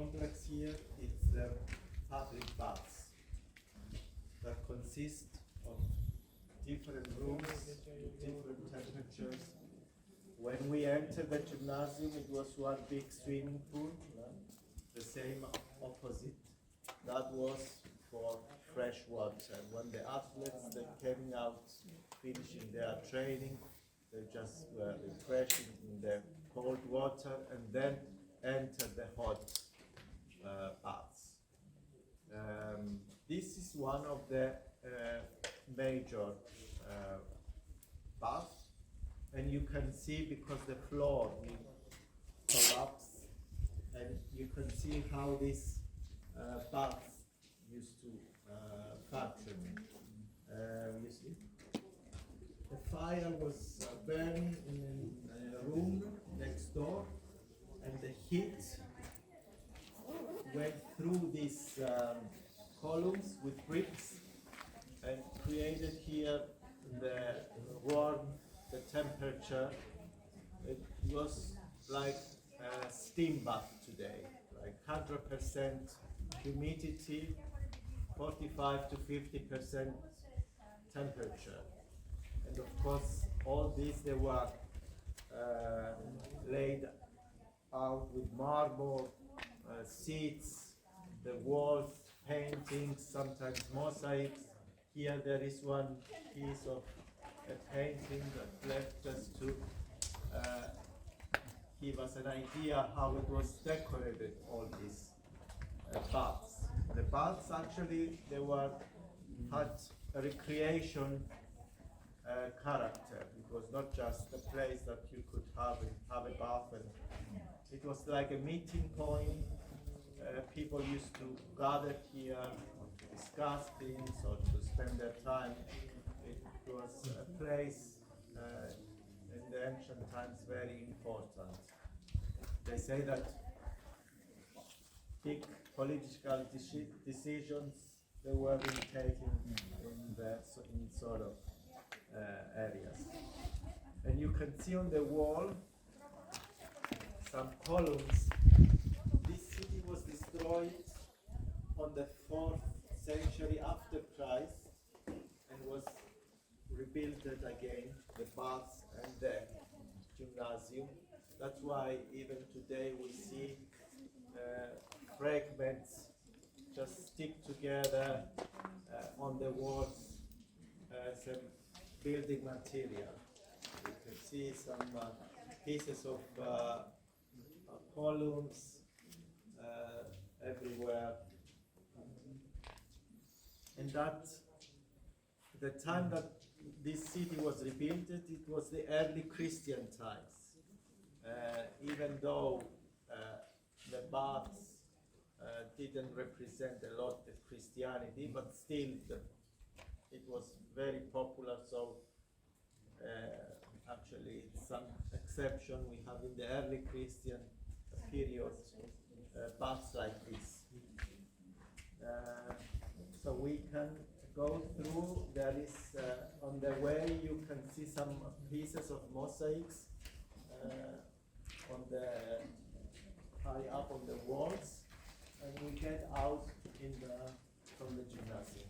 complex here is the public baths that consist of different rooms with different temperatures. When we entered the gymnasium, it was one big swimming pool, the same opposite. That was for fresh water. When the athletes they came out finishing their training, they just were refreshing in the cold water and then entered the hot baths. This is one of the major baths, and you can see because the floor will collapse, and you can see how this bath used to function. You see, the fire was burning in a room next door, and the heat went through these columns with bricks and created here the warmth, the temperature. It was like a steam bath today, like 100% humidity, 45 to 50% temperature. And of course, all these they were laid out with marble, seats, the walls, paintings, sometimes mosaics. Here there is one piece of a painting that left just to give us an idea how it was decorated, all these baths. The baths actually had a recreation character. It was not just a place that you could have a bath, and it was like a meeting point. People used to gather here to discuss things or to spend their time. It was a place in the ancient times very important. They say that big political decisions they were being taken in sort of areas. And you can see on the wall some columns. This city was destroyed on the 4th century after Christ and was rebuilt again, the baths and the gymnasium. That's why even today we see fragments just stick together on the walls as a building material. You can see some pieces of columns everywhere. And that the time that this city was rebuilt, it was the early Christian times. Even though the baths didn't represent a lot of Christianity, but still it was very popular. So actually some exception we have in the early Christian period baths like this. So we can go through. There is on the way you can see some pieces of mosaics on the high up on the walls, and we get out from the gymnasium.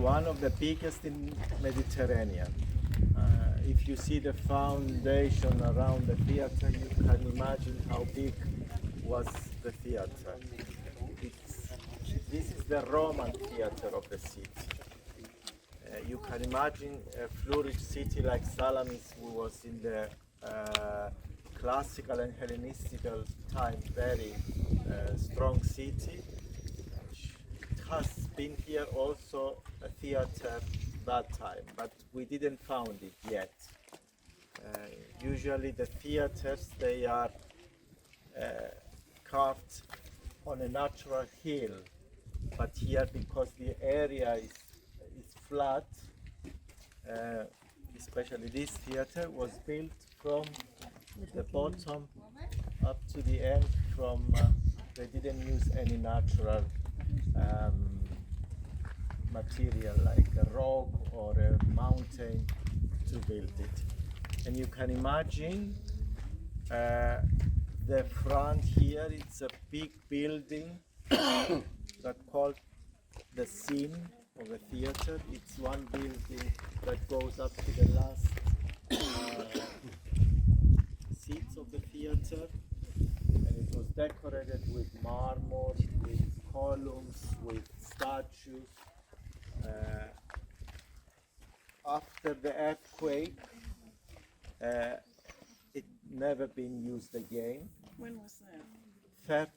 one of the biggest in Mediterranean. If you see the foundation around the theater, you can imagine how big was the theater. This is the Roman theater of the city. You can imagine a flourished city like Salamis, who was in the classical and Hellenistical time very strong city. It has been here also a theater that time, but we didn't found it yet. Usually the theaters, they are carved on a natural hill, but here, because the area is flat, especially this theater was built from the bottom up to the end. They didn't use any natural material like a rock or a mountain to build it. And you can imagine the front here, it's a big building that called the scene of a theater. It's one building that goes up to the last seats of the theater, and it was decorated with marble, with columns, with statues. After the earthquake, it never been used again. When was that?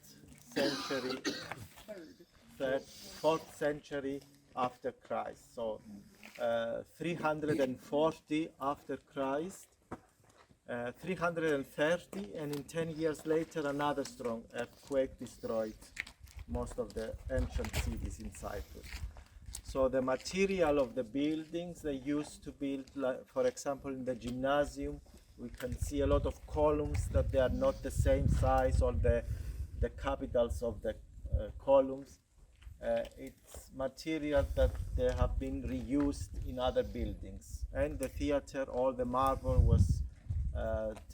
4th century after Christ. So 340 after Christ, 330, and in 10 years later another strong earthquake destroyed most of the ancient cities in Cyprus. So the material of the buildings they used to build, like, for example, in the gymnasium, we can see a lot of columns that they are not the same size, or the capitals of the columns. It's material that they have been reused in other buildings. And the theater, all the marble was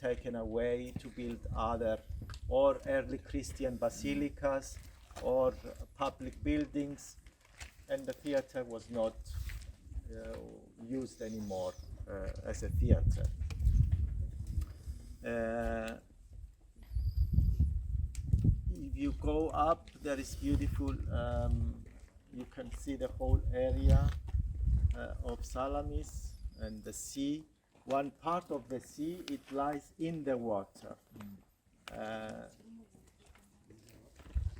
taken away to build other or early Christian basilicas or public buildings, and the theater was not used anymore as a theater. If you go up, there is beautiful, you can see the whole area of Salamis and the sea. One part of the sea, it lies in the water.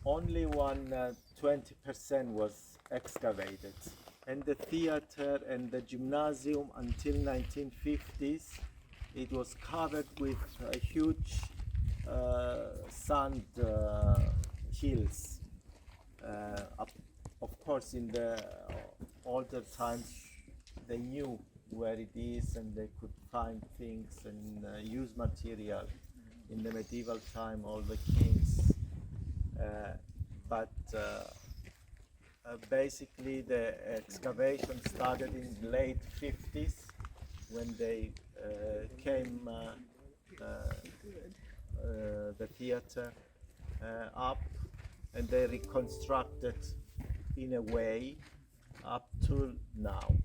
Only 20% was excavated. And the theater and the gymnasium until 1950s, it was covered with huge sand hills. Of course, in the older times, they knew where it is and they could find things and use material. In the medieval time, all the kings. But basically, the excavation started in the late 50s when they came the theater up, and they reconstructed in a way up to now.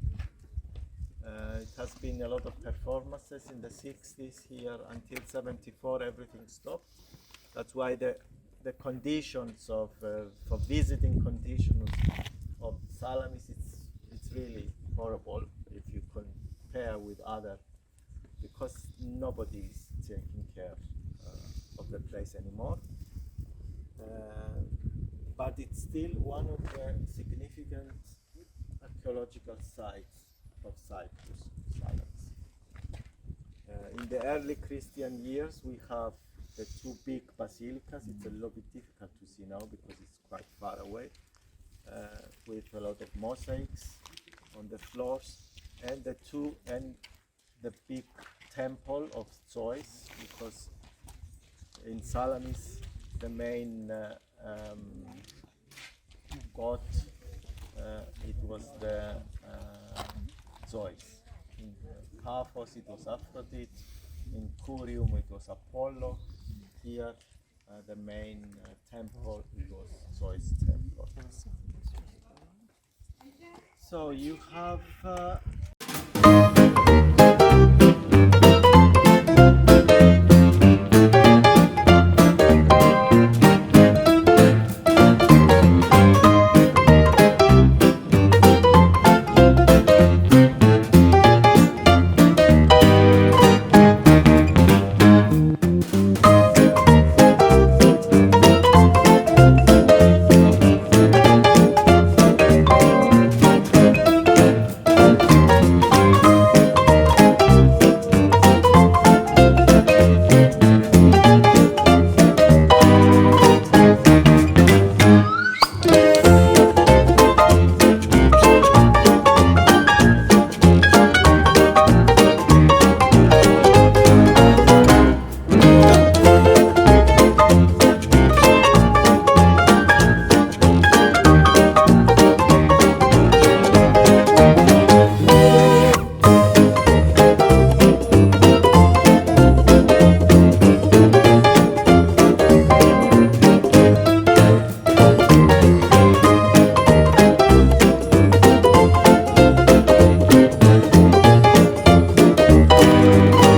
It has been a lot of performances in the 60s here until 74. Everything stopped. That's why the conditions of for visiting conditions of Salamis, it's really horrible if you compare with other, because nobody is taking care of the place anymore. But it's still one of the significant archaeological sites of Cyprus, Salamis. In the early Christian years, we have the two big basilicas. It's a little bit difficult to see now because it's quite far away, with a lot of mosaics on the floors, and the big temple of Zeus, because in Salamis the main god, it was the Zeus. In Paphos it was Aphrodite, in Curium it was Apollo. Here the main temple, it was Zeus temple. So you have